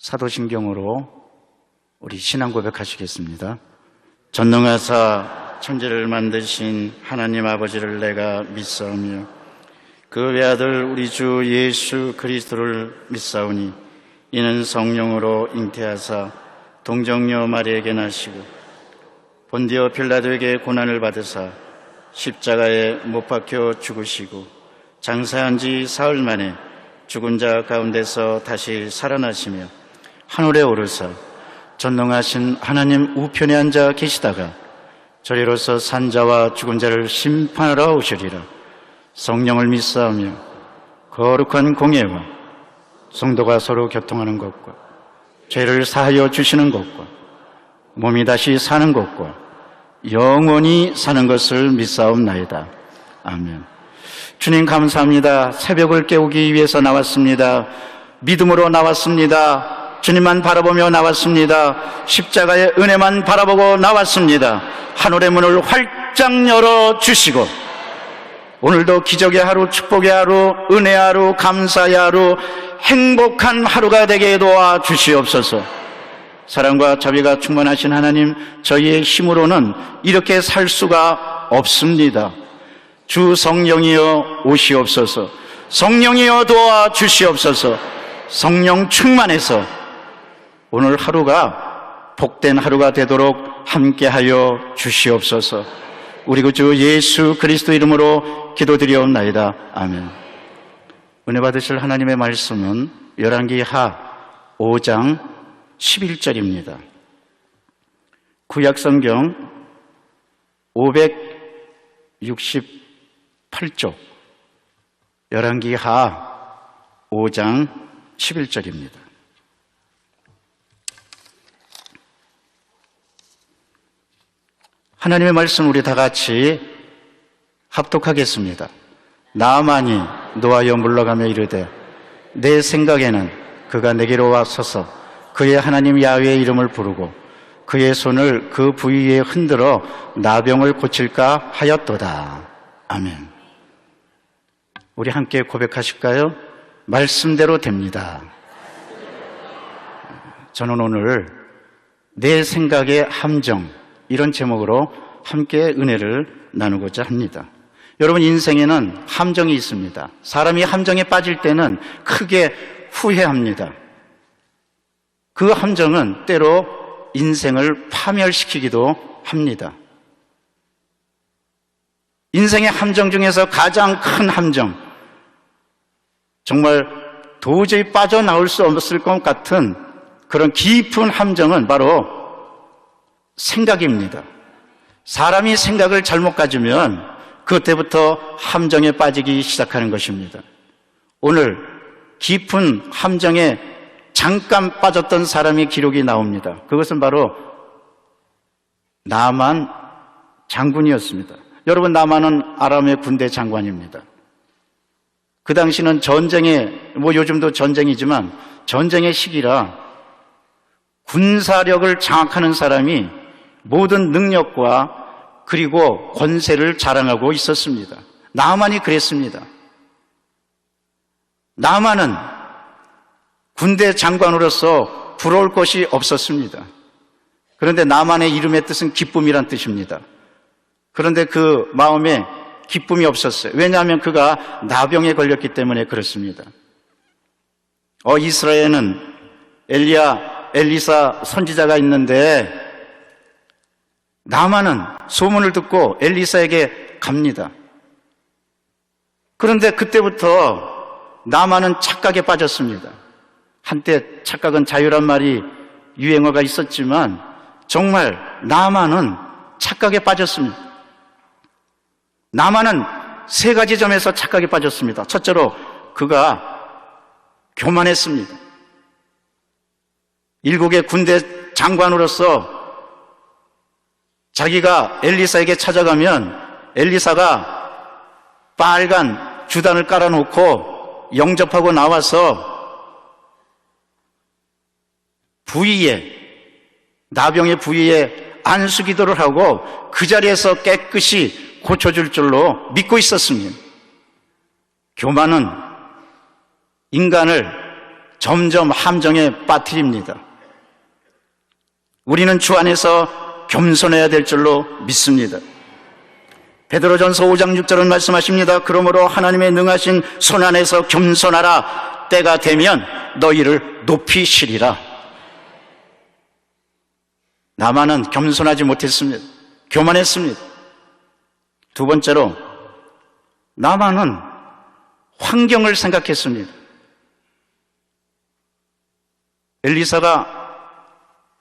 사도신경으로 우리 신앙 고백하시겠습니다. 전능하사 천지를 만드신 하나님 아버지를 내가 믿사오며 그 외아들 우리 주 예수 그리스도를 믿사오니 이는 성령으로 잉태하사 동정녀 마리에게 나시고 본디오 빌라도에게 고난을 받으사 십자가에 못 박혀 죽으시고 장사한 지 사흘 만에 죽은 자 가운데서 다시 살아나시며 하늘에 오르사 전능하신 하나님 우편에 앉아 계시다가 저리로서 산자와 죽은 자를 심판하러 오시리라. 성령을 믿사오며 거룩한 공예와 성도가 서로 교통하는 것과 죄를 사하여 주시는 것과 몸이 다시 사는 것과 영원히 사는 것을 믿사옵나이다. 아멘. 주님 감사합니다. 새벽을 깨우기 위해서 나왔습니다. 믿음으로 나왔습니다. 주님만 바라보며 나왔습니다. 십자가의 은혜만 바라보고 나왔습니다. 하늘의 문을 활짝 열어주시고 오늘도 기적의 하루, 축복의 하루, 은혜의 하루, 감사의 하루, 행복한 하루가 되게 도와주시옵소서. 사랑과 자비가 충만하신 하나님, 저희의 힘으로는 이렇게 살 수가 없습니다. 주 성령이여 오시옵소서. 성령이여 도와주시옵소서. 성령 충만해서 오늘 하루가 복된 하루가 되도록 함께하여 주시옵소서. 우리 구주 예수 그리스도 이름으로 기도드리옵나이다. 아멘. 은혜 받으실 하나님의 말씀은 열왕기하 5장 11절입니다. 구약성경 568쪽 열왕기하 5장 11절입니다. 하나님의 말씀 우리 다 같이 합독하겠습니다. 나아만이 노하여 물러가며 이르되 내 생각에는 그가 내게로 와서서 그의 하나님 야훼의 이름을 부르고 그의 손을 그 부위에 흔들어 나병을 고칠까 하였도다. 아멘. 우리 함께 고백하실까요? 말씀대로 됩니다. 저는 오늘 내 생각의 함정, 이런 제목으로 함께 은혜를 나누고자 합니다. 여러분, 인생에는 함정이 있습니다. 사람이 함정에 빠질 때는 크게 후회합니다. 그 함정은 때로 인생을 파멸시키기도 합니다. 인생의 함정 중에서 가장 큰 함정, 정말 도저히 빠져나올 수 없을 것 같은 그런 깊은 함정은 바로 생각입니다. 사람이 생각을 잘못 가지면 그때부터 함정에 빠지기 시작하는 것입니다. 오늘 깊은 함정에 잠깐 빠졌던 사람의 기록이 나옵니다. 그것은 바로 나만 장군이었습니다. 여러분, 나만은 아람의 군대 장관입니다. 그 당시는 요즘도 전쟁이지만 전쟁의 시기라 군사력을 장악하는 사람이 모든 능력과 그리고 권세를 자랑하고 있었습니다. 나아만이 그랬습니다. 나아만은 군대 장관으로서 부러울 것이 없었습니다. 그런데 나아만의 이름의 뜻은 기쁨이란 뜻입니다. 그런데 그 마음에 기쁨이 없었어요. 왜냐하면 그가 나병에 걸렸기 때문에 그렇습니다. 이스라엘에는 엘리사 선지자가 있는데 나아만은 소문을 듣고 엘리사에게 갑니다. 그런데 그때부터 나아만은 착각에 빠졌습니다. 한때 착각은 자유란 말이 유행어가 있었지만 정말 나아만은 착각에 빠졌습니다. 나아만은 세 가지 점에서 착각에 빠졌습니다. 첫째로 그가 교만했습니다. 일국의 군대 장관으로서 자기가 엘리사에게 찾아가면 엘리사가 빨간 주단을 깔아놓고 영접하고 나와서 나병의 부위에 안수기도를 하고 그 자리에서 깨끗이 고쳐줄 줄로 믿고 있었습니다. 교만은 인간을 점점 함정에 빠뜨립니다. 우리는 주 안에서 겸손해야 될 줄로 믿습니다. 베드로전서 5장 6절은 말씀하십니다. 그러므로 하나님의 능하신 손 안에서 겸손하라. 때가 되면 너희를 높이시리라. 나만은 겸손하지 못했습니다. 교만했습니다. 두 번째로 나만은 환경을 생각했습니다. 엘리사가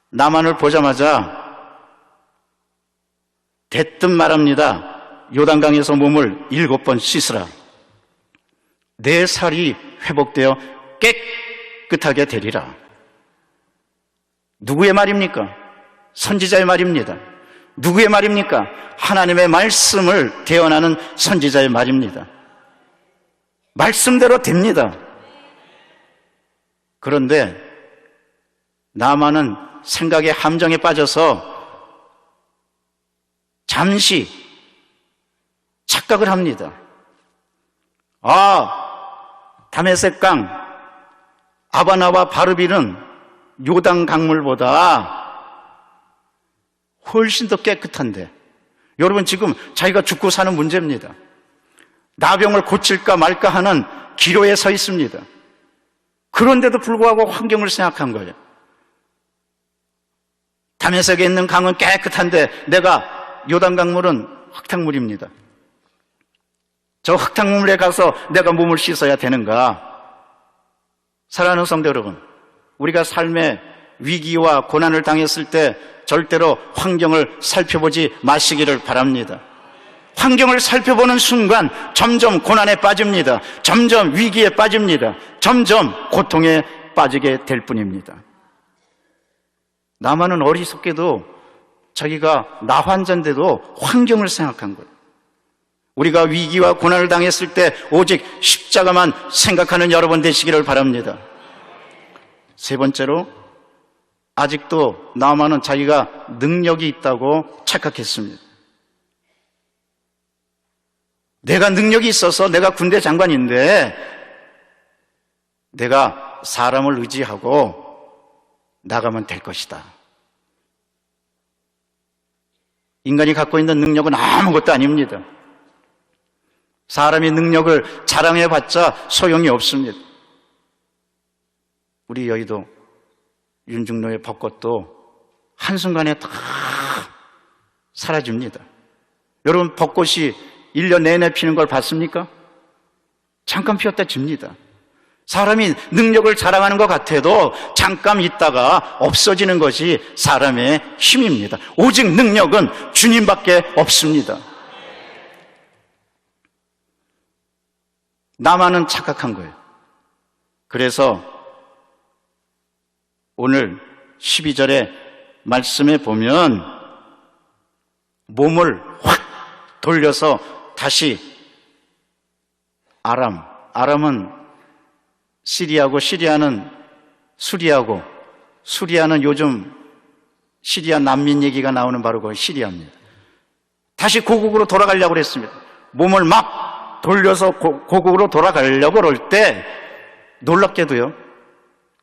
나만을 보자마자 대뜸 말합니다. 요단강에서 몸을 7번 씻으라. 내 살이 회복되어 깨끗하게 되리라. 누구의 말입니까? 선지자의 말입니다. 누구의 말입니까? 하나님의 말씀을 대언하는 선지자의 말입니다. 말씀대로 됩니다. 그런데 나만은 생각의 함정에 빠져서 잠시 착각을 합니다. 다메섹강 아바나와 바르빌은 요단 강물보다 훨씬 더 깨끗한데, 여러분 지금 자기가 죽고 사는 문제입니다. 나병을 고칠까 말까 하는 기로에 서 있습니다. 그런데도 불구하고 환경을 생각한 거예요. 다메섹에 있는 강은 깨끗한데 내가 요단 강물은 흙탕물입니다. 저 흙탕물에 가서 내가 몸을 씻어야 되는가? 사랑하는 성도 여러분, 우리가 삶의 위기와 고난을 당했을 때 절대로 환경을 살펴보지 마시기를 바랍니다. 환경을 살펴보는 순간 점점 고난에 빠집니다. 점점 위기에 빠집니다. 점점 고통에 빠지게 될 뿐입니다. 나만은 어리석게도 자기가 나 환자인데도 환경을 생각한 거예요. 우리가 위기와 고난을 당했을 때 오직 십자가만 생각하는 여러분 되시기를 바랍니다. 세 번째로, 아직도 나만은 자기가 능력이 있다고 착각했습니다. 내가 능력이 있어서 내가 군대 장관인데 내가 사람을 의지하고 나가면 될 것이다. 인간이 갖고 있는 능력은 아무것도 아닙니다. 사람이 능력을 자랑해봤자 소용이 없습니다. 우리 여의도 윤중로의 벚꽃도 한순간에 다 사라집니다. 여러분, 벚꽃이 1년 내내 피는 걸 봤습니까? 잠깐 피었다 집니다. 사람이 능력을 자랑하는 것 같아도 잠깐 있다가 없어지는 것이 사람의 힘입니다. 오직 능력은 주님밖에 없습니다. 나만은 착각한 거예요. 그래서 오늘 12절의 말씀에 보면 몸을 확 돌려서 다시 아람은 시리아고, 시리아는 수리아고, 수리아는 요즘 시리아 난민 얘기가 나오는 바로 그 시리아입니다. 다시 고국으로 돌아가려고 그랬습니다. 몸을 막 돌려서 고국으로 돌아가려고 그럴 때 놀랍게도요,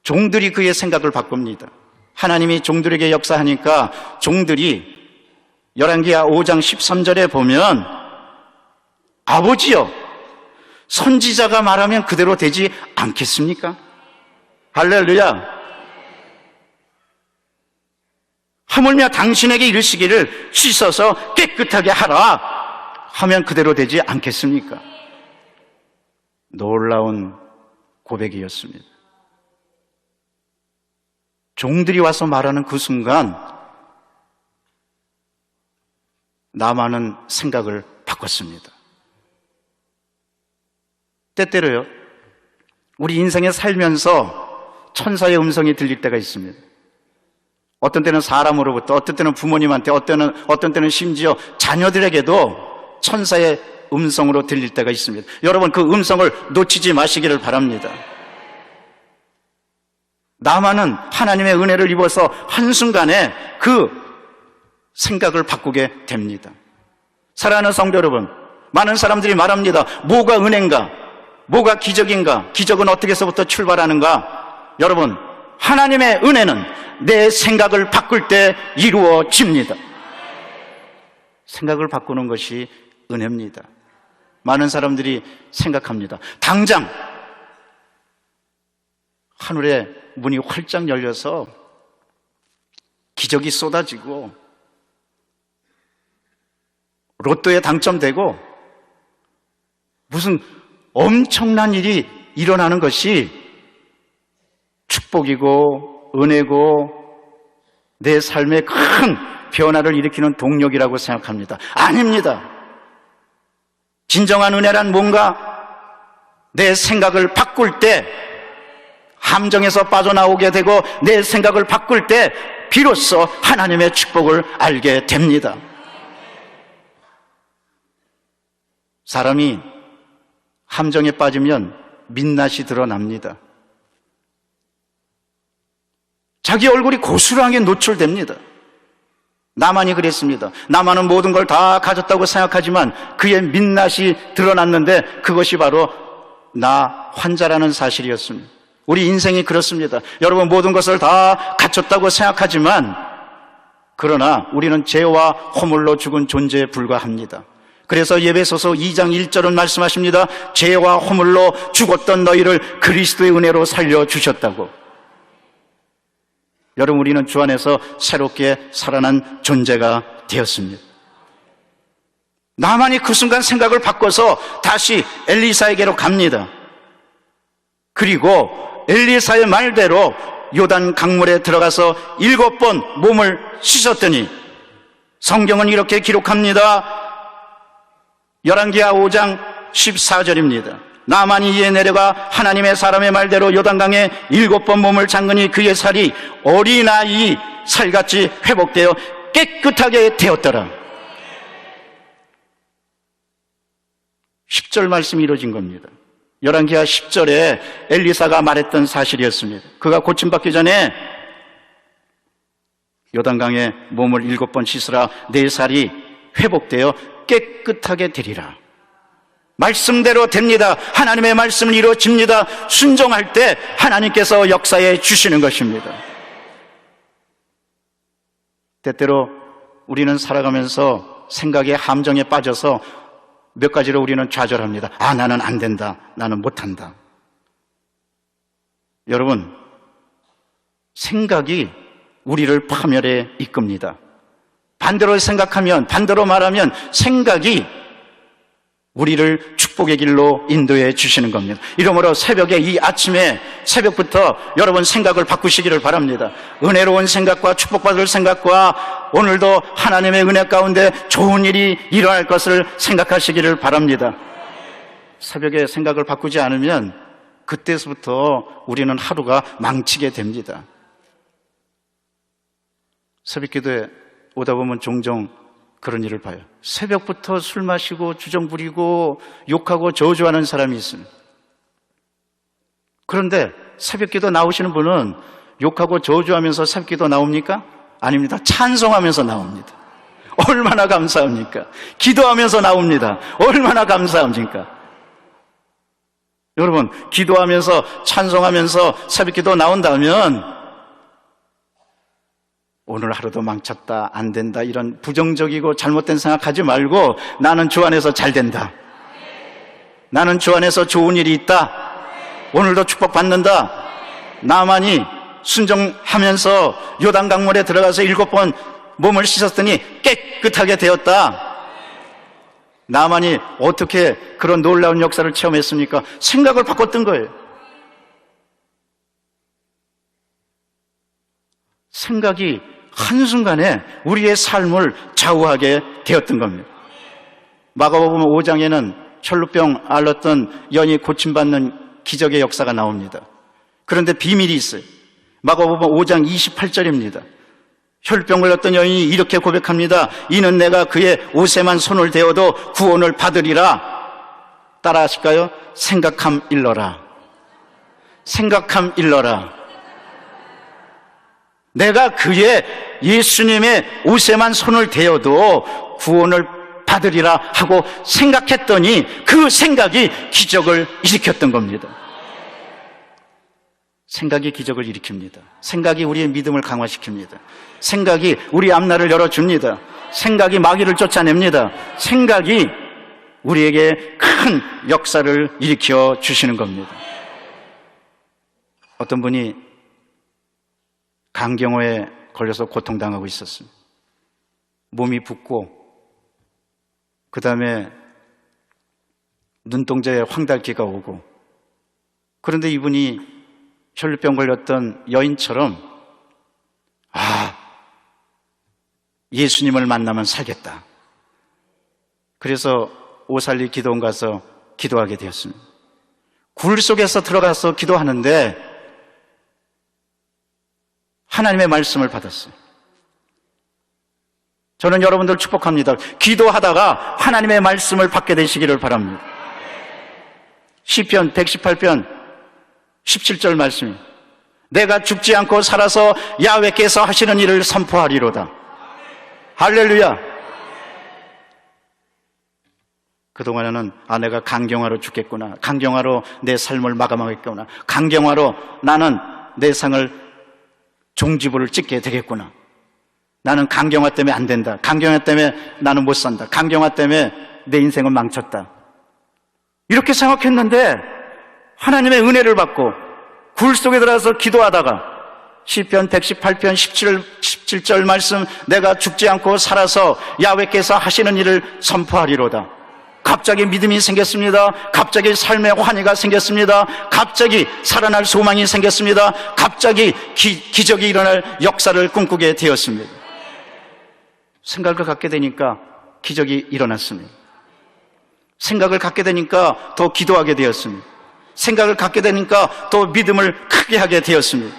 종들이 그의 생각을 바꿉니다. 하나님이 종들에게 역사하니까 종들이 열왕기하 5장 13절에 보면 아버지여, 선지자가 말하면 그대로 되지 않겠습니까? 할렐루야. 하물며 당신에게 이르시기를 씻어서 깨끗하게 하라 하면 그대로 되지 않겠습니까? 놀라운 고백이었습니다. 종들이 와서 말하는 그 순간 나만은 생각을 바꿨습니다. 때때로요, 우리 인생에 살면서 천사의 음성이 들릴 때가 있습니다. 어떤 때는 사람으로부터, 어떤 때는 부모님한테, 어떤 때는 심지어 자녀들에게도 천사의 음성으로 들릴 때가 있습니다. 여러분, 그 음성을 놓치지 마시기를 바랍니다. 나만은 하나님의 은혜를 입어서 한순간에 그 생각을 바꾸게 됩니다. 사랑하는 성도 여러분, 많은 사람들이 말합니다. 뭐가 은혜인가? 뭐가 기적인가? 기적은 어떻게 해서부터 출발하는가? 여러분, 하나님의 은혜는 내 생각을 바꿀 때 이루어집니다. 생각을 바꾸는 것이 은혜입니다. 많은 사람들이 생각합니다. 당장 하늘에 문이 활짝 열려서 기적이 쏟아지고 로또에 당첨되고 무슨 엄청난 일이 일어나는 것이 축복이고 은혜고 내 삶에 큰 변화를 일으키는 동력이라고 생각합니다. 아닙니다. 진정한 은혜란 뭔가 내 생각을 바꿀 때, 함정에서 빠져나오게 되고 내 생각을 바꿀 때 비로소 하나님의 축복을 알게 됩니다. 사람이 함정에 빠지면 민낯이 드러납니다. 자기 얼굴이 고스란하게 노출됩니다. 나만이 그랬습니다. 나만은 모든 걸 다 가졌다고 생각하지만 그의 민낯이 드러났는데 그것이 바로 나 환자라는 사실이었습니다. 우리 인생이 그렇습니다. 여러분, 모든 것을 다 갖췄다고 생각하지만 그러나 우리는 죄와 허물로 죽은 존재에 불과합니다. 그래서 에베소서 2장 1절은 말씀하십니다. 죄와 허물로 죽었던 너희를 그리스도의 은혜로 살려주셨다고. 여러분, 우리는 주 안에서 새롭게 살아난 존재가 되었습니다. 나만이 그 순간 생각을 바꿔서 다시 엘리사에게로 갑니다. 그리고 엘리사의 말대로 요단 강물에 들어가서 7번 몸을 씻었더니 성경은 이렇게 기록합니다. 열왕기하 5장 14절입니다. 나만이 이에 내려가 하나님의 사람의 말대로 요단강에 7번 몸을 잠그니 그의 살이 어린아이 살같이 회복되어 깨끗하게 되었더라. 10절 말씀이 이루어진 겁니다. 열왕기하 10절에 엘리사가 말했던 사실이었습니다. 그가 고침받기 전에 요단강에 몸을 7번 씻으라 내 살이 회복되어 깨끗하게 되리라. 말씀대로 됩니다. 하나님의 말씀은 이루어집니다. 순종할 때 하나님께서 역사해 주시는 것입니다. 때때로 우리는 살아가면서 생각의 함정에 빠져서 몇 가지로 우리는 좌절합니다. 아, 나는 안 된다. 나는 못한다. 여러분, 생각이 우리를 파멸에 이끕니다. 반대로 생각하면, 반대로 말하면 생각이 우리를 축복의 길로 인도해 주시는 겁니다. 이러므로 새벽에, 이 아침에 새벽부터 여러분 생각을 바꾸시기를 바랍니다. 은혜로운 생각과 축복받을 생각과 오늘도 하나님의 은혜 가운데 좋은 일이 일어날 것을 생각하시기를 바랍니다. 새벽에 생각을 바꾸지 않으면 그때서부터 우리는 하루가 망치게 됩니다. 새벽 기도에 오다 보면 종종 그런 일을 봐요. 새벽부터 술 마시고 주정 부리고 욕하고 저주하는 사람이 있습니다. 그런데 새벽기도 나오시는 분은 욕하고 저주하면서 새벽기도 나옵니까? 아닙니다. 찬송하면서 나옵니다. 얼마나 감사합니까? 기도하면서 나옵니다. 얼마나 감사합니까? 여러분, 기도하면서 찬송하면서 새벽기도 나온다면 오늘 하루도 망쳤다, 안 된다, 이런 부정적이고 잘못된 생각하지 말고 나는 주 안에서 잘 된다. 나는 주 안에서 좋은 일이 있다. 오늘도 축복받는다. 나만이 순종하면서 요단 강물에 들어가서 7번 몸을 씻었더니 깨끗하게 되었다. 나만이 어떻게 그런 놀라운 역사를 체험했습니까? 생각을 바꿨던 거예요. 생각이 한순간에 우리의 삶을 좌우하게 되었던 겁니다. 마가복음 5장에는 혈루병 앓았던 여인이 고침받는 기적의 역사가 나옵니다. 그런데 비밀이 있어요. 마가복음 5장 28절입니다. 혈루병 걸렸던 여인이 이렇게 고백합니다. 이는 내가 그의 옷에만 손을 대어도 구원을 받으리라. 따라 하실까요? 생각함 일러라. 생각함 일러라. 내가 그의 예수님의 옷에만 손을 대어도 구원을 받으리라 하고 생각했더니 그 생각이 기적을 일으켰던 겁니다. 생각이 기적을 일으킵니다. 생각이 우리의 믿음을 강화시킵니다. 생각이 우리 앞날을 열어줍니다. 생각이 마귀를 쫓아냅니다. 생각이 우리에게 큰 역사를 일으켜 주시는 겁니다. 어떤 분이 간경화에 걸려서 고통당하고 있었습니다. 몸이 붓고 그 다음에 눈동자에 황달기가 오고, 그런데 이분이 혈류병 걸렸던 여인처럼 예수님을 만나면 살겠다. 그래서 오살리 기도원 가서 기도하게 되었습니다. 굴 속에서 들어가서 기도하는데 하나님의 말씀을 받았어요. 저는 여러분들 축복합니다. 기도하다가 하나님의 말씀을 받게 되시기를 바랍니다. 시편 118편 17절 말씀, 내가 죽지 않고 살아서 야훼께서 하시는 일을 선포하리로다. 할렐루야. 그동안에는 내가 간경화로 죽겠구나, 간경화로 내 삶을 마감하겠구나, 간경화로 나는 내 상을 종지부를 찍게 되겠구나, 나는 간경화 때문에 안 된다, 간경화 때문에 나는 못 산다, 간경화 때문에 내 인생은 망쳤다, 이렇게 생각했는데 하나님의 은혜를 받고 굴 속에 들어가서 기도하다가 시편 118편 17절 말씀, 내가 죽지 않고 살아서 야훼께서 하시는 일을 선포하리로다. 갑자기 믿음이 생겼습니다. 갑자기 삶의 환희가 생겼습니다. 갑자기 살아날 소망이 생겼습니다. 갑자기 기적이 일어날 역사를 꿈꾸게 되었습니다. 생각을 갖게 되니까 기적이 일어났습니다. 생각을 갖게 되니까 더 기도하게 되었습니다. 생각을 갖게 되니까 더 믿음을 크게 하게 되었습니다.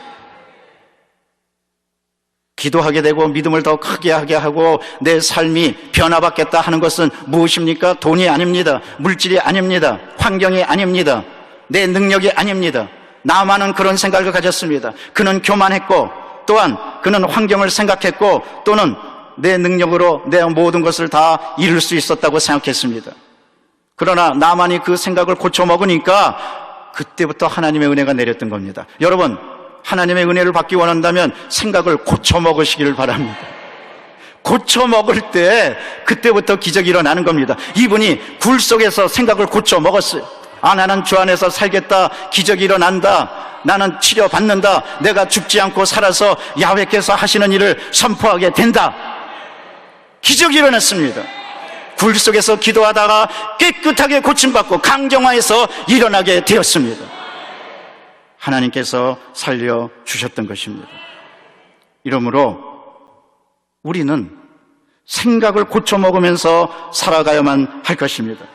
기도하게 되고 믿음을 더 크게 하게 하고 내 삶이 변화받겠다 하는 것은 무엇입니까? 돈이 아닙니다. 물질이 아닙니다. 환경이 아닙니다. 내 능력이 아닙니다. 나만은 그런 생각을 가졌습니다. 그는 교만했고, 또한 그는 환경을 생각했고, 또는 내 능력으로 내 모든 것을 다 이룰 수 있었다고 생각했습니다. 그러나 나만이 그 생각을 고쳐먹으니까 그때부터 하나님의 은혜가 내렸던 겁니다. 여러분, 하나님의 은혜를 받기 원한다면 생각을 고쳐먹으시기를 바랍니다. 고쳐먹을 때 그때부터 기적이 일어나는 겁니다. 이분이 굴 속에서 생각을 고쳐먹었어요. 나는 주 안에서 살겠다, 기적이 일어난다, 나는 치료받는다, 내가 죽지 않고 살아서 야훼께서 하시는 일을 선포하게 된다. 기적이 일어났습니다. 굴 속에서 기도하다가 깨끗하게 고침받고 간경화에서 일어나게 되었습니다. 하나님께서 살려주셨던 것입니다. 이러므로 우리는 생각을 고쳐먹으면서 살아가야만 할 것입니다.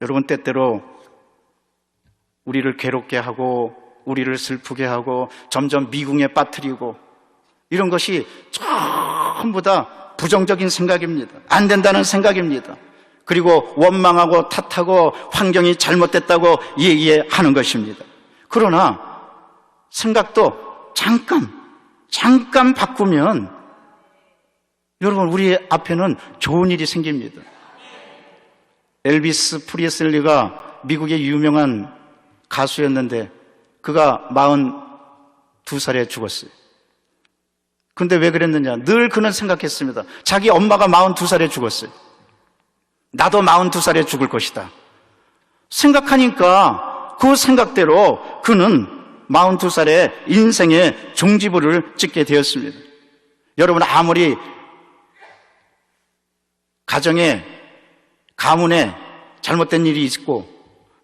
여러분, 때때로 우리를 괴롭게 하고 우리를 슬프게 하고 점점 미궁에 빠뜨리고 이런 것이 전부 다 부정적인 생각입니다. 안 된다는 생각입니다. 그리고 원망하고 탓하고 환경이 잘못됐다고 얘기하는 것입니다. 그러나 생각도 잠깐 바꾸면 여러분, 우리 앞에는 좋은 일이 생깁니다. 엘비스 프리슬리가 미국의 유명한 가수였는데 그가 42살에 죽었어요. 근데 왜 그랬느냐? 늘 그는 생각했습니다. 자기 엄마가 42살에 죽었어요. 나도 42살에 죽을 것이다. 생각하니까 그 생각대로 그는 42살에 인생의 종지부를 찍게 되었습니다. 여러분, 아무리 가정에, 가문에 잘못된 일이 있고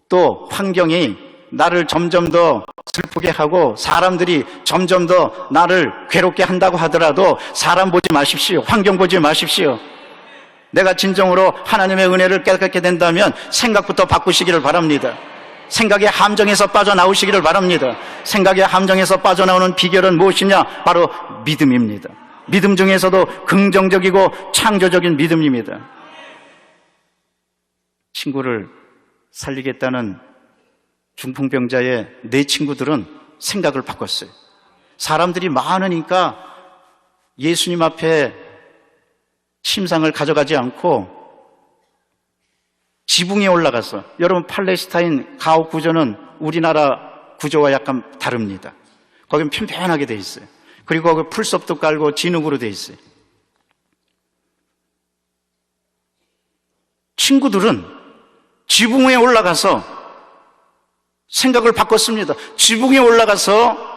또 환경이 나를 점점 더 슬프게 하고 사람들이 점점 더 나를 괴롭게 한다고 하더라도 사람 보지 마십시오. 환경 보지 마십시오. 내가 진정으로 하나님의 은혜를 깨닫게 된다면 생각부터 바꾸시기를 바랍니다. 생각의 함정에서 빠져나오시기를 바랍니다. 생각의 함정에서 빠져나오는 비결은 무엇이냐? 바로 믿음입니다. 믿음 중에서도 긍정적이고 창조적인 믿음입니다. 친구를 살리겠다는 중풍병자의 네 친구들은 생각을 바꿨어요. 사람들이 많으니까 예수님 앞에 침상을 가져가지 않고 지붕에 올라가서, 여러분 팔레스타인 가옥 구조는 우리나라 구조와 약간 다릅니다. 거긴 편편하게 돼 있어요. 그리고 거기 풀섭도 깔고 진흙으로 돼 있어요. 친구들은 지붕 위에 올라가서 생각을 바꿨습니다. 지붕 위에 올라가서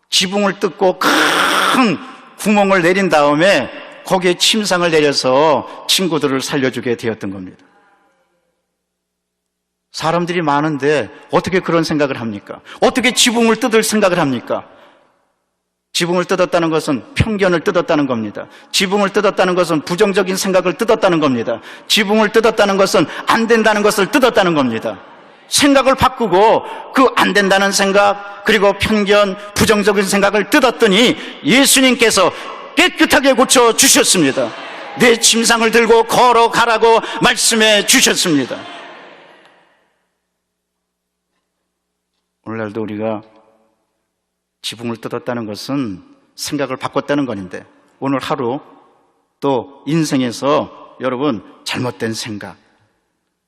지붕을 뜯고 큰 구멍을 내린 다음에 거기에 침상을 내려서 친구들을 살려주게 되었던 겁니다. 사람들이 많은데 어떻게 그런 생각을 합니까? 어떻게 지붕을 뜯을 생각을 합니까? 지붕을 뜯었다는 것은 편견을 뜯었다는 겁니다. 지붕을 뜯었다는 것은 부정적인 생각을 뜯었다는 겁니다. 지붕을 뜯었다는 것은 안 된다는 것을 뜯었다는 겁니다. 생각을 바꾸고 그 안 된다는 생각, 그리고 편견, 부정적인 생각을 뜯었더니 예수님께서 깨끗하게 고쳐 주셨습니다. 내 침상을 들고 걸어가라고 말씀해 주셨습니다. 오늘날도 우리가 지붕을 뜯었다는 것은 생각을 바꿨다는 것인데, 오늘 하루 또 인생에서 여러분 잘못된 생각,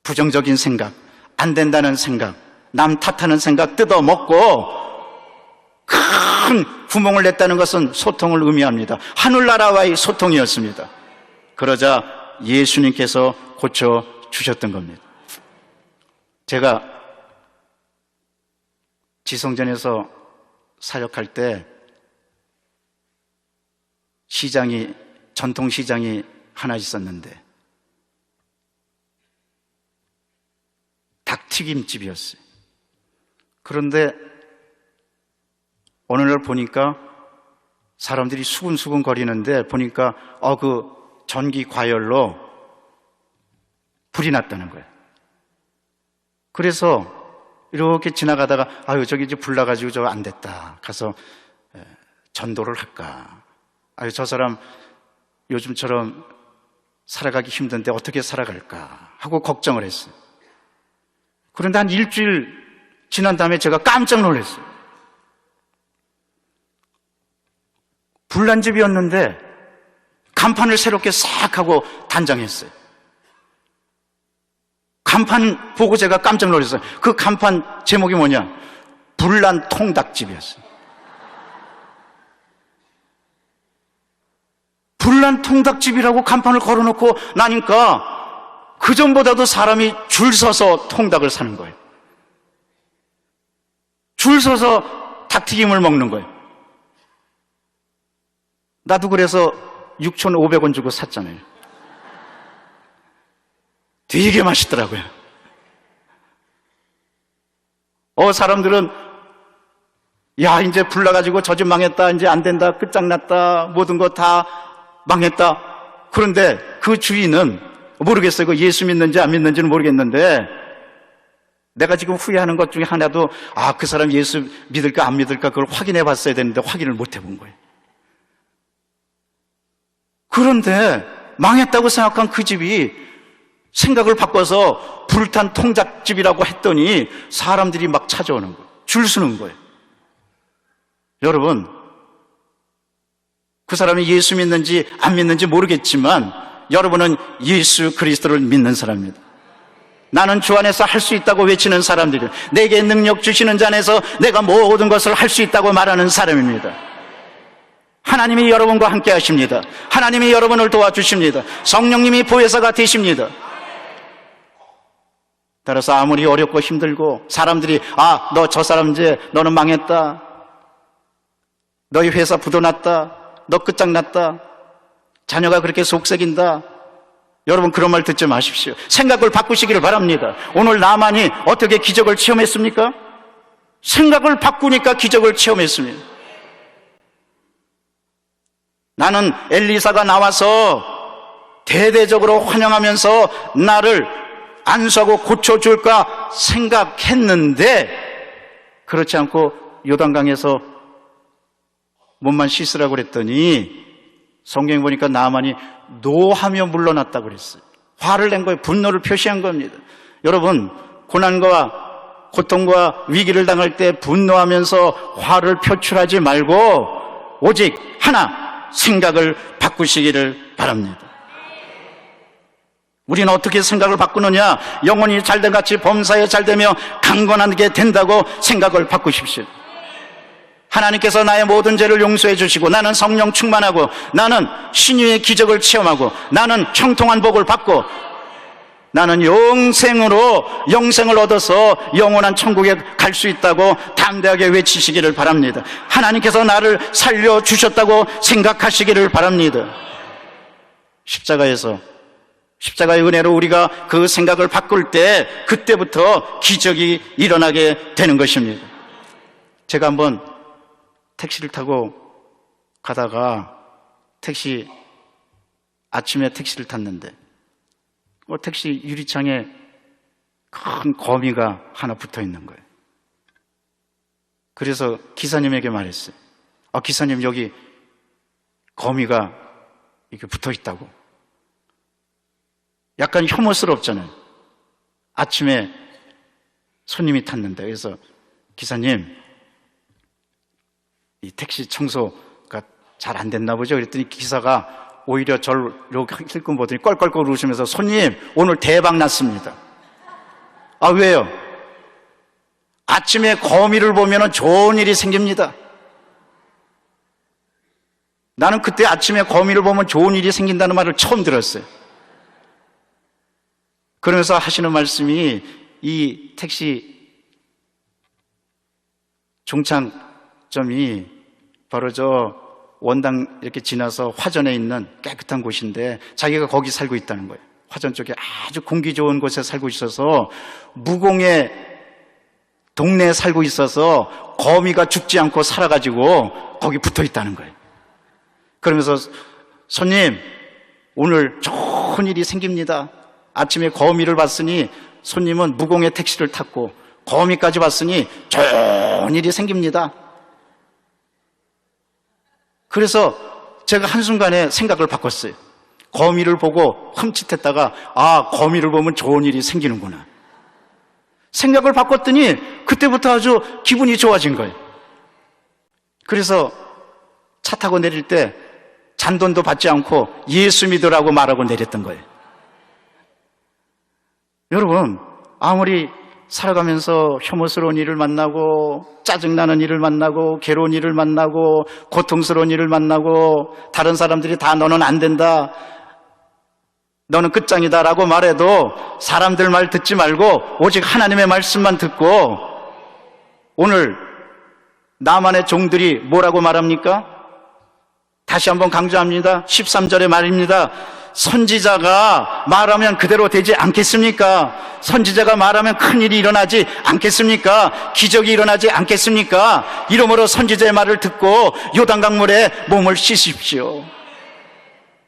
부정적인 생각, 안 된다는 생각, 남 탓하는 생각 뜯어먹고 큰 구멍을 냈다는 것은 소통을 의미합니다. 하늘나라와의 소통이었습니다. 그러자 예수님께서 고쳐주셨던 겁니다. 제가 지성전에서 사역할 때 전통시장이 하나 있었는데 닭튀김집이었어요. 그런데 어느 날 보니까 사람들이 수근수근 거리는데 보니까 그 전기 과열로 불이 났다는 거예요. 그래서 이렇게 지나가다가 저기 이제 불 나가지고 저 안 됐다. 가서 전도를 할까. 저 사람 요즘처럼 살아가기 힘든데 어떻게 살아갈까 하고 걱정을 했어요. 그런데 한 일주일 지난 다음에 제가 깜짝 놀랐어요. 불난 집이었는데 간판을 새롭게 싹 하고 단장했어요. 간판 보고 제가 깜짝 놀랐어요. 그 간판 제목이 뭐냐? 불난 통닭집이었어요. 불난 통닭집이라고 간판을 걸어놓고 나니까 그전보다도 사람이 줄 서서 통닭을 사는 거예요. 줄 서서 닭튀김을 먹는 거예요. 나도 그래서 6,500원 주고 샀잖아요. 되게 맛있더라고요. 사람들은 이제 불 나가지고 저 집 망했다, 이제 안 된다, 끝장났다, 모든 거 다 망했다. 그런데 그 주인은 모르겠어요. 그 예수 믿는지 안 믿는지는 모르겠는데 내가 지금 후회하는 것 중에 하나도 그 사람 예수 믿을까 안 믿을까 그걸 확인해 봤어야 되는데 확인을 못 해본 거예요. 그런데 망했다고 생각한 그 집이 생각을 바꿔서 불탄 통닭집이라고 했더니 사람들이 막 찾아오는 거예요. 줄 서는 거예요. 여러분, 그 사람이 예수 믿는지 안 믿는지 모르겠지만 여러분은 예수 그리스도를 믿는 사람입니다. 나는 주 안에서 할 수 있다고 외치는 사람들이에요. 내게 능력 주시는 자 안에서 내가 모든 것을 할 수 있다고 말하는 사람입니다. 하나님이 여러분과 함께 하십니다. 하나님이 여러분을 도와주십니다. 성령님이 보혜사가 되십니다. 따라서 아무리 어렵고 힘들고 사람들이 너 저 사람 이제 너는 망했다, 너희 회사 부도났다, 너 끝장났다, 자녀가 그렇게 속썩인다, 여러분 그런 말 듣지 마십시오. 생각을 바꾸시기를 바랍니다. 오늘 나만이 어떻게 기적을 체험했습니까? 생각을 바꾸니까 기적을 체험했습니다. 나는 엘리사가 나와서 대대적으로 환영하면서 나를 안수하고 고쳐줄까 생각했는데 그렇지 않고 요단강에서 몸만 씻으라고 그랬더니 성경에 보니까 나만이 노하며 물러났다고 그랬어요. 화를 낸 거예요. 분노를 표시한 겁니다. 여러분, 고난과 고통과 위기를 당할 때 분노하면서 화를 표출하지 말고 오직 하나, 생각을 바꾸시기를 바랍니다. 우리는 어떻게 생각을 바꾸느냐? 영혼이 잘된 같이 범사에 잘되며 강건하게 된다고 생각을 바꾸십시오. 하나님께서 나의 모든 죄를 용서해 주시고, 나는 성령 충만하고, 나는 신유의 기적을 체험하고, 나는 형통한 복을 받고, 나는 영생을 얻어서 영원한 천국에 갈 수 있다고 담대하게 외치시기를 바랍니다. 하나님께서 나를 살려주셨다고 생각하시기를 바랍니다. 십자가의 은혜로 우리가 그 생각을 바꿀 때, 그때부터 기적이 일어나게 되는 것입니다. 제가 한번 택시를 타고 가다가 아침에 택시를 탔는데, 택시 유리창에 큰 거미가 하나 붙어 있는 거예요. 그래서 기사님에게 말했어요. 기사님, 여기 거미가 이렇게 붙어 있다고. 약간 혐오스럽잖아요. 아침에 손님이 탔는데. 그래서 기사님, 이 택시 청소가 잘 안 됐나 보죠. 그랬더니 기사가 오히려 저를 이렇게 힐끔 보더니 껄껄껄 웃으면서, 손님, 오늘 대박 났습니다. 왜요? 아침에 거미를 보면 좋은 일이 생깁니다. 나는 그때 아침에 거미를 보면 좋은 일이 생긴다는 말을 처음 들었어요. 그러면서 하시는 말씀이, 이 택시 종착점이 바로 저 원당 이렇게 지나서 화전에 있는 깨끗한 곳인데, 자기가 거기 살고 있다는 거예요. 화전 쪽에 아주 공기 좋은 곳에 살고 있어서, 무공의 동네에 살고 있어서 거미가 죽지 않고 살아가지고 거기 붙어 있다는 거예요. 그러면서, 손님, 오늘 좋은 일이 생깁니다. 아침에 거미를 봤으니 손님은 무공의 택시를 탔고, 거미까지 봤으니 좋은 일이 생깁니다. 그래서 제가 한순간에 생각을 바꿨어요. 거미를 보고 흠칫했다가, 거미를 보면 좋은 일이 생기는구나. 생각을 바꿨더니 그때부터 아주 기분이 좋아진 거예요. 그래서 차 타고 내릴 때 잔돈도 받지 않고 예수 믿으라고 말하고 내렸던 거예요. 여러분, 아무리 살아가면서 혐오스러운 일을 만나고, 짜증나는 일을 만나고, 괴로운 일을 만나고, 고통스러운 일을 만나고, 다른 사람들이 다 너는 안 된다, 너는 끝장이다 라고 말해도 사람들 말 듣지 말고 오직 하나님의 말씀만 듣고, 오늘 나만의 종들이 뭐라고 말합니까? 다시 한번 강조합니다. 13절의 말입니다. 선지자가 말하면 그대로 되지 않겠습니까? 선지자가 말하면 큰일이 일어나지 않겠습니까? 기적이 일어나지 않겠습니까? 이러므로 선지자의 말을 듣고 요단강물에 몸을 씻으십시오.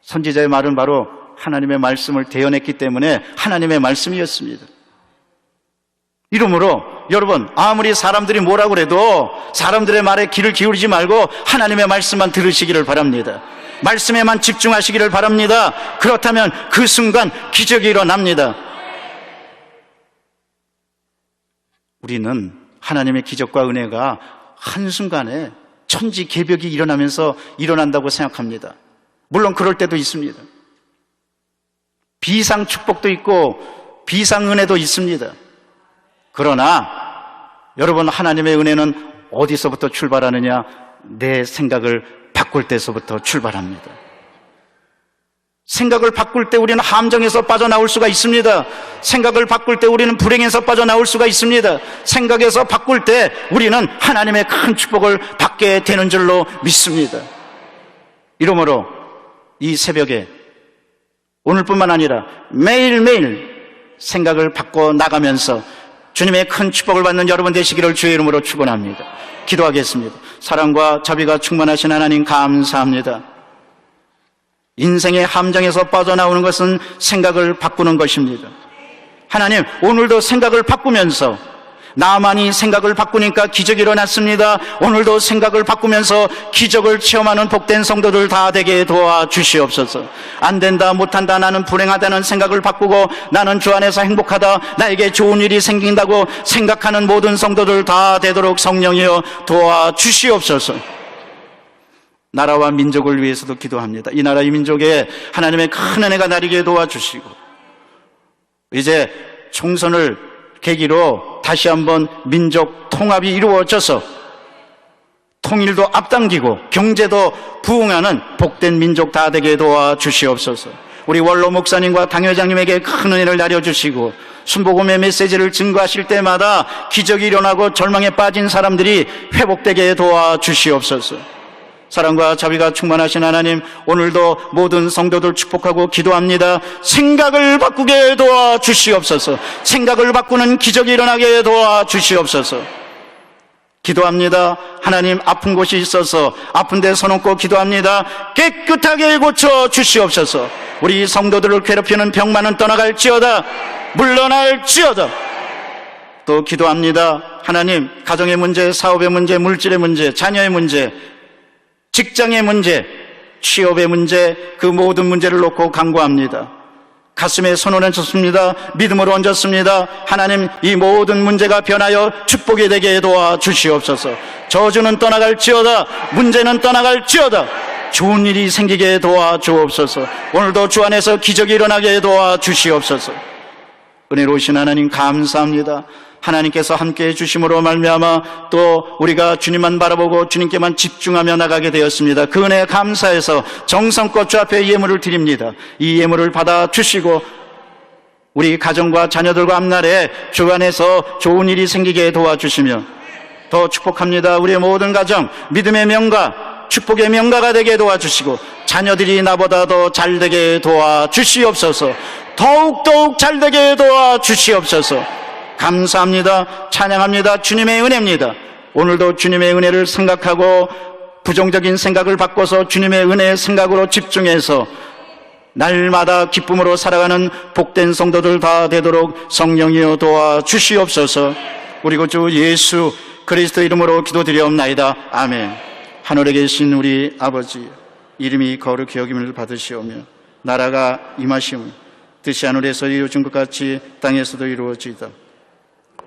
선지자의 말은 바로 하나님의 말씀을 대언했기 때문에 하나님의 말씀이었습니다. 이러므로 여러분, 아무리 사람들이 뭐라고 그래도 사람들의 말에 귀를 기울이지 말고 하나님의 말씀만 들으시기를 바랍니다. 말씀에만 집중하시기를 바랍니다. 그렇다면 그 순간 기적이 일어납니다. 우리는 하나님의 기적과 은혜가 한순간에 천지개벽이 일어나면서 일어난다고 생각합니다. 물론 그럴 때도 있습니다. 비상 축복도 있고 비상 은혜도 있습니다. 그러나 여러분, 하나님의 은혜는 어디서부터 출발하느냐? 내 생각을 바꿀 때서부터 출발합니다. 생각을 바꿀 때 우리는 함정에서 빠져나올 수가 있습니다. 생각을 바꿀 때 우리는 불행에서 빠져나올 수가 있습니다. 생각에서 바꿀 때 우리는 하나님의 큰 축복을 받게 되는 줄로 믿습니다. 이러므로 이 새벽에 오늘뿐만 아니라 매일매일 생각을 바꿔 나가면서 주님의 큰 축복을 받는 여러분 되시기를 주의 이름으로 축원합니다. 기도하겠습니다. 사랑과 자비가 충만하신 하나님, 감사합니다. 인생의 함정에서 빠져나오는 것은 생각을 바꾸는 것입니다. 하나님, 오늘도 생각을 바꾸면서, 나만이 생각을 바꾸니까 기적이 일어났습니다. 오늘도 생각을 바꾸면서 기적을 체험하는 복된 성도들 다 되게 도와주시옵소서. 안 된다, 못한다, 나는 불행하다는 생각을 바꾸고 나는 주 안에서 행복하다, 나에게 좋은 일이 생긴다고 생각하는 모든 성도들 다 되도록 성령이여 도와주시옵소서. 나라와 민족을 위해서도 기도합니다. 이 나라 이 민족에 하나님의 큰 은혜가 나리게 도와주시고, 이제 총선을 계기로 다시 한번 민족 통합이 이루어져서 통일도 앞당기고 경제도 부흥하는 복된 민족 다 되게 도와주시옵소서. 우리 원로 목사님과 당회장님에게 큰 은혜를 내려주시고 순복음의 메시지를 증거하실 때마다 기적이 일어나고 절망에 빠진 사람들이 회복되게 도와주시옵소서. 사랑과 자비가 충만하신 하나님, 오늘도 모든 성도들 축복하고 기도합니다. 생각을 바꾸게 도와주시옵소서. 생각을 바꾸는 기적이 일어나게 도와주시옵소서. 기도합니다. 하나님, 아픈 곳이 있어서 아픈 데 서놓고 기도합니다. 깨끗하게 고쳐 주시옵소서. 우리 성도들을 괴롭히는 병만은 떠나갈지어다. 물러날지어다. 또 기도합니다. 하나님, 가정의 문제, 사업의 문제, 물질의 문제, 자녀의 문제, 직장의 문제, 취업의 문제, 그 모든 문제를 놓고 간구합니다. 가슴에 손을 얹었습니다. 믿음으로 얹었습니다. 하나님, 이 모든 문제가 변하여 축복이 되게 도와주시옵소서. 저주는 떠나갈지어다. 문제는 떠나갈지어다. 좋은 일이 생기게 도와주옵소서. 오늘도 주 안에서 기적이 일어나게 도와주시옵소서. 은혜로우신 하나님 감사합니다. 하나님께서 함께해 주심으로 말미암아 또 우리가 주님만 바라보고 주님께만 집중하며 나가게 되었습니다. 그 은혜에 감사해서 정성껏 주 앞에 예물을 드립니다. 이 예물을 받아 주시고 우리 가정과 자녀들과 앞날에 주 안에서 좋은 일이 생기게 도와주시며 더 축복합니다. 우리의 모든 가정 믿음의 명가, 축복의 명가가 되게 도와주시고 자녀들이 나보다 더 잘되게 도와주시옵소서. 더욱 잘되게 도와주시옵소서. 감사합니다. 찬양합니다. 주님의 은혜입니다. 오늘도 주님의 은혜를 생각하고 부정적인 생각을 바꿔서 주님의 은혜의 생각으로 집중해서 날마다 기쁨으로 살아가는 복된 성도들 다 되도록 성령이여 도와주시옵소서. 우리 주 예수 그리스도 이름으로 기도드리옵나이다. 아멘. 하늘에 계신 우리 아버지, 이름이 거룩히 여김을 받으시오며 나라가 임하시오며 뜻이 하늘에서 이루어진 것 같이 땅에서도 이루어지이다.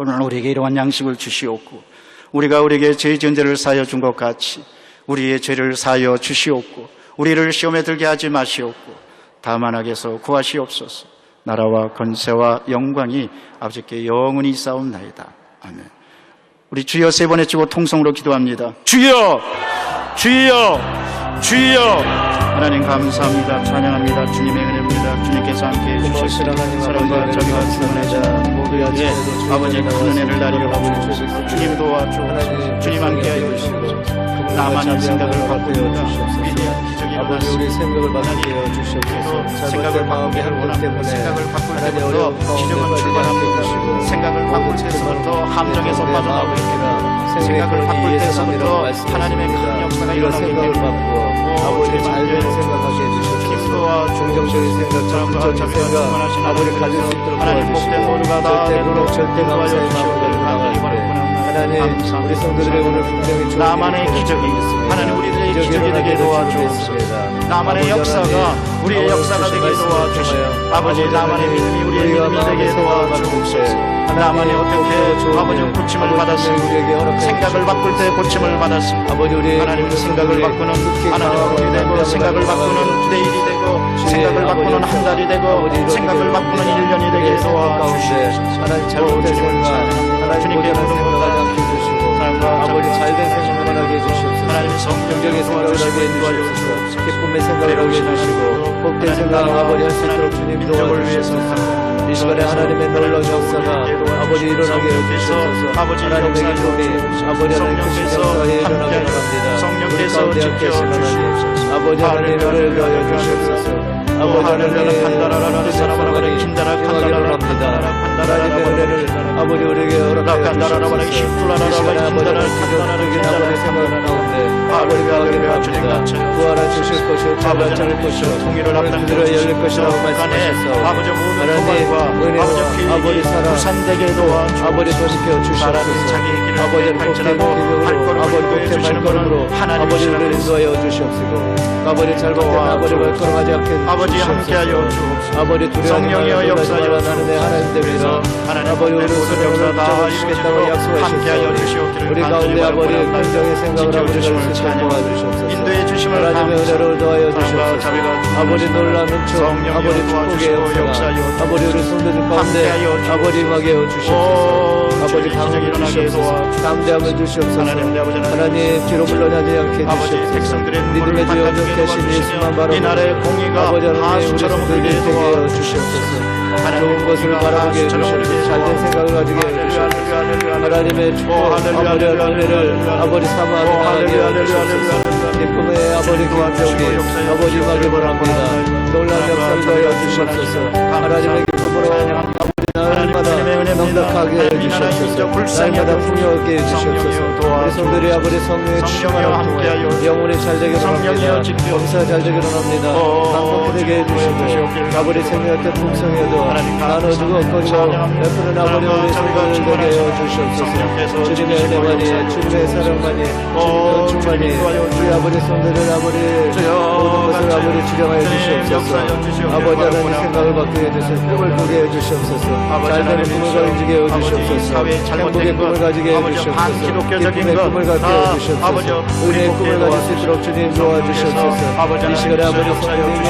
오늘 우리에게 이러한 양식을 주시옵고 우리가 우리에게 죄 지은 죄를 사하여 준 것 같이 우리의 죄를 사하여 주시옵고 우리를 시험에 들게 하지 마시옵고 다만 악에서 구하시옵소서. 나라와 권세와 영광이 아버지께 영원히 있사옵나이다. 아멘. 우리 주여 세 번 외치고 통성으로 기도합니다. 주여, 주여, 주여. 하나님 감사합니다. 찬양합니다. 주님의 은혜입니다. 주님께서 함께해 주셨습니다. 사랑과 자비가 충만해진 모두에게 아버지의 큰 은혜를 나리려 주옵소서. 주님 도와주옵소서. 주님 함께하여 주시옵소서. 나만의 생각을 바꾸니까 위대한 기적이 아버지 우리 생각을 바꾸게 하여 주시옵소서. 생각을 바꾸게 할 원합니다. 생각을 바꿀 때부터 기적은 출발합니다. 생각을 바꿀 때부터 함정에서 빠져나오게 됩니다. 생각을 바꿀 때부터 하나님의 큰 역사가 일어나게 됩니다. 아버지 잘된 생각하게 해주시옵소서. 긍정적인 생각, 부정적인 생각 아버지 가질 수 있도록 하나님 복된 모두가 다 절대로 절대 감사의 마음으로 나가는데 하나님 우리 성도들의 오늘 분명히 좋은 나만의 기적이 하나님 우리들의 기적이 되게 도와주옵소서. 나만의 역사가 우리의 역사가 되게 도와주시고 아버지 나만의 믿음이 우리의 믿음이 되게 도와주옵소서. 나만이 어떻게 아버지 고침을 받았습니다. 생각을 바꿀 때 고침을 받았습니다. 아버지 우리 하나님 생각을 바꾸는 하나님 우리 되고 생각을 바꾸는 내일이 되고 생각을 바꾸는 한 달이 되고 생각을 바꾸는 1년이 되게 도와주시옵소서. 하나님 잘못된 생각 하나님 고전한 생각하지 않게 해주시고 아버지 잘된 생각만 하게 해주시옵소서. 하나님 긍정의 생각을 하게 해주시옵소서. 기쁨의 생각을 하게 해주시고 복된 생각 아버지 할 수 있도록 주님 도와주시옵소서. 이 시간에 하나님의 놀라운 역사가 아버지 일어나게 해주시옵소서. 하나님의 기쁨이 아버지 하나님 크신 역사에 일어나게 바랍니다. 성령께서 우리 가운데 함께 하신 하나님 아버지 하나님 은혜를 하여 주시옵소서. 아버지 하나님의 사람을 긴다라 합니다. 하나님의 은혜를 아버지 우리에게 허락하여 주시옵소서. 이 시간에 아버지 기적적인 아버지 생각 가운데 아버지가 기도합니다. 부활하 주실 것이요 잡아줄 것이요 통일을 오늘 그들을 열릴 것이라고 말씀하셨어. 아버지 모든 하나님 은혜와 아버지 사랑 부산되게 도와주옵소서. 아버지 돌이켜 주시옵소서. 아버지 복된 기적으로 아버지 복된 발걸음으로 아버지 우리를 인도하여 주시옵시고 아버지 잘못된 아버지 발걸음하지 않게 아버지 함께하여 주옵소서. 아버지 두려워하지 성령이여 말고 역사하여 나는 내 하나님 됩니다. 하나님 아버지 우리 모든 손으로 역사 다 붙잡아주시겠다고 함께하여 약속하셨어. 주시옵기를 우리 가운데 아버지 긍정의 생각을 아버지 가르쳐 도와주시옵소서. 인도해 주심을 하나님의 은혜를 더하여 감사합니다. 주시옵소서. 자비가 아버지 놀라는 축 성령이여 아버지 축복의 도와주시고 역사가 역사여 아버지 우리 성도들 가운데 함께하여 주옵소서. 아버지 임하게 하여 주시옵소서. 아버지 주의 강을 기적이 일어나게 주시옵소서. 도와주옵소서. 담대함을 주시옵소서. 하나님 내 아버지 하나님 뒤로 물러나지 않게 아버지 주시옵소서. 백성들의 믿음의 눈물을 주여 반갑게 되신 예수만 도와주시며 바라보고 이 나라의 공의가 아버지 하나님 우리 하수처럼 성도들이 흐르게 되게 하여 도와주시옵소서. 주시옵소서. 하나님 좋은 것을 공의가 바라보게 해 하수처럼 주시옵소서. 흐르게 잘된 생각을 가지게 해 주시옵소서. 하나님의 축복 할렐루야, 아버지 할렐루야, 은혜를 할렐루야. 아버지 삼아하게 나가게 해 주시옵소서. 기쁨의 아버지 기적이 아버지 임하기 바랍니다. 놀라운 역사를 더하여 주시옵소서. 하나님의 기쁨으로 아버지 날마다 넉넉하게 해 주시옵소서. 날마다 풍요하게 해 주시옵소서. 우리 성들이 아버지 성령의 충만을 통해 영혼이 잘 되기를 합니다. 범사가 잘 되기를 합니다. 강복히 되게 해주시고 아버지 생명의 때 풍성해도 나눠주고 거리고 베푸는 아버지 우리 성도를 되게 해주시옵소서. 주님의 은혜만이 주님의 사랑만이 주님의 충만이 우리 아버지 성도를 아버지 모든 것을 아버지 주장하여 주시옵소서. 아버지 하나님 생각을 바꾸게 해주시옵소서. 꿈을 꾸게 해주시옵소서. 잘되는 꿈을 가지게 해주시옵소서. 행복의 꿈을 가지게 해주시옵소서. 기쁨의 꿈을 갖게 해주시옵소서. 은혜의 꿈을 가질 수 있도록 주님 도와주시옵소서. 이 시간에 아버지 성령님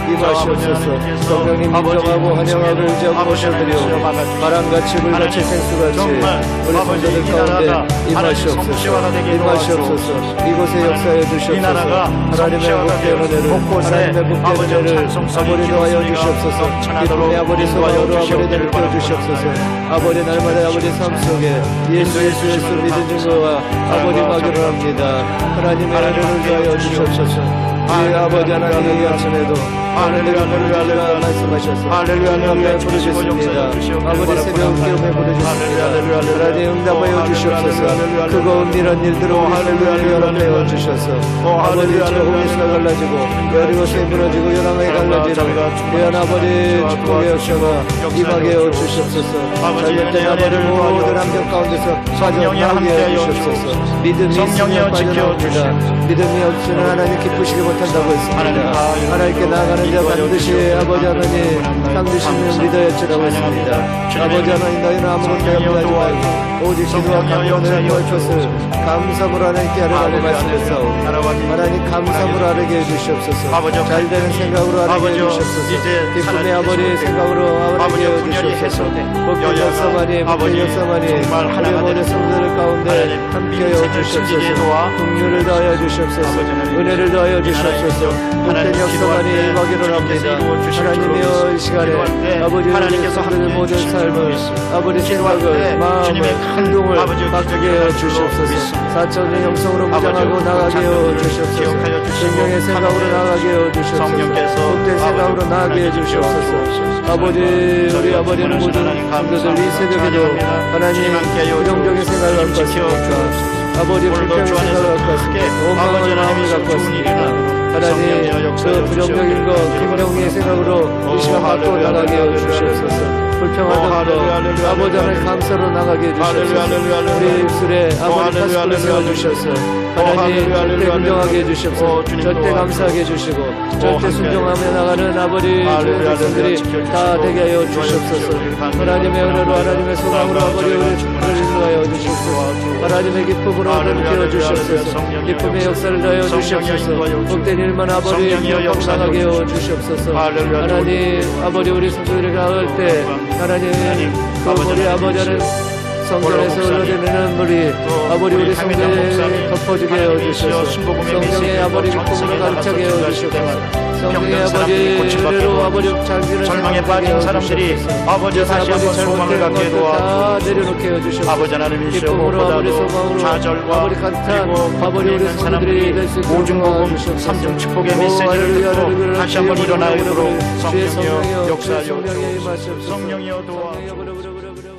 임하시옵소서. 성령님 인정하고 환영하고 의지하고 모셔드리오니 바람같이 물같이 생수같이 우리 성도들 가운데 임하시옵소서. 임하시옵소서. 이곳에 역사해 주시옵소서. 하나님의 복된 은혜를 하나님의 복된 은혜를 아버지 도하여 주시옵소서. 기쁨의 아버지 소망으로 아버지 내려 주시옵소서. 아버지 날마다 아버지 삶 속에 예수 믿은 증거와 아버지 막으로 합니다. 하나님의 은혜를 더하여 주시옵소서. 우리 아버지 하나님 이 아침에도 할렐루야 말씀하셔서 할렐루야 부르셨습니다. 아버지 새벽 기쁨에 부르셨습니다. 하나님 응답하여 주시옵소서. 크고 은밀한 일들로 할렐루야 연합하여 주셔서 아버지 호기수가 갈라지고 여리고스에 무너지고 연합에 갈라지는 귀한 아버지 축복의 역사가 임하게 하여 주시옵소서. 잘못된 아버지 모든 함정 가운데서 빠져나오게 하여 주시옵소서. 믿음이 있으면 빠져나옵니다. 믿음이 없으면 하나님 기쁘시게 못한다고 했습니다. 하나님께 나아가는 자 반드시 아버지 하나님 당드시면 믿어야지라고 했습니다. 아버지 하나님 너희는 아무것도 염려하지 말고 오직 기도와 간구를 구할 것을 감사로 하나님께 하라고 말씀했사오니 하나님 감사로 하게 해주시옵소서. 잘되는 생각으로 하게 해주시옵소서. 기쁨의 아버지 생각으로 하게 해주시옵소서. 복된 역사만이 복된 역사만이 우리 모든 성도들 가운데 함께하여 주시옵소서. 긍휼을 더하여 주시옵소서. 은혜를 더하여 주시옵소서. 복된 역사만이 임하기를 합니다. 하나님이여 이 시간에 아버지 우리 성도들 모든 삶을 아버지 생각을 마음을 행동을 바꾸게 하여 주시옵소서. 사천의 영성으로 무장하고 나가게 하여 주시옵소서. 생명의 생각으로 나가게 하여 주시옵소서. 복된 생각으로 나가게 해 주시옵소서. 아버지 우리 아버지는 모든 성도들 이 새벽에도 하나님 부정적인 생각을 갖고 왔습니까? 아버지 불평의 생각을 갖고 왔습니까? 원망의 마음을 갖고 왔습니까? 하나님 그 부정적인 것 긍정의 생각으로 이 시간 바꿔 나가게 해여 주시옵소서. 불평하던 것 아버지 하나님 감사로 나가게 해주시옵소서. 우리 입술에 아버지 가슴을 세워주셔서 하나님 절대 긍정하게 해주시옵소서. 절대 감사하게 해주시고 절대 순종하며 나가는 아버지 좋은 백성들이 다 되게 하여 주시옵소서. 하나님의 은혜로 하나님의 소망으로 아버지 우리 축복을 인도하여 주시옵소서. 하나님의 기쁨으로 함께해 주시옵소서. 기쁨의 역사를 더하여 주시옵소서. 복된 일만 아버지 기억하고 나가게 하여 주시옵소서. 하나님 아버지 우리 성도들이 나갈 때 하나님 그 우리 아버지는 성전에서 흘러내리는 물이 아버지 우리 성전에 덮어주게 하여 주시옵소서. 성령의 아버지 기쁨으로 가득차게 하여 주시옵소서. 성령의 아버지 은혜로 아버지 장기를 절망에 빠진 사람들이 아버지 다시 한번 소망을 갖게 다 내려놓게 해여 주시옵소서. 아버지 하나님이시여 기쁨으로 아버지 무엇보다도 소망으로 좌절과 아버지 가득한 그리고 아버지 우리 성도들이 될 수 있도록 오중복음 주시옵소서. 삼중 축복의 메시지를 듣고 다시 한번 일어나도록 성령이여 역사하여 성령의 임하시옵소서. 성령이여 도와 성령이여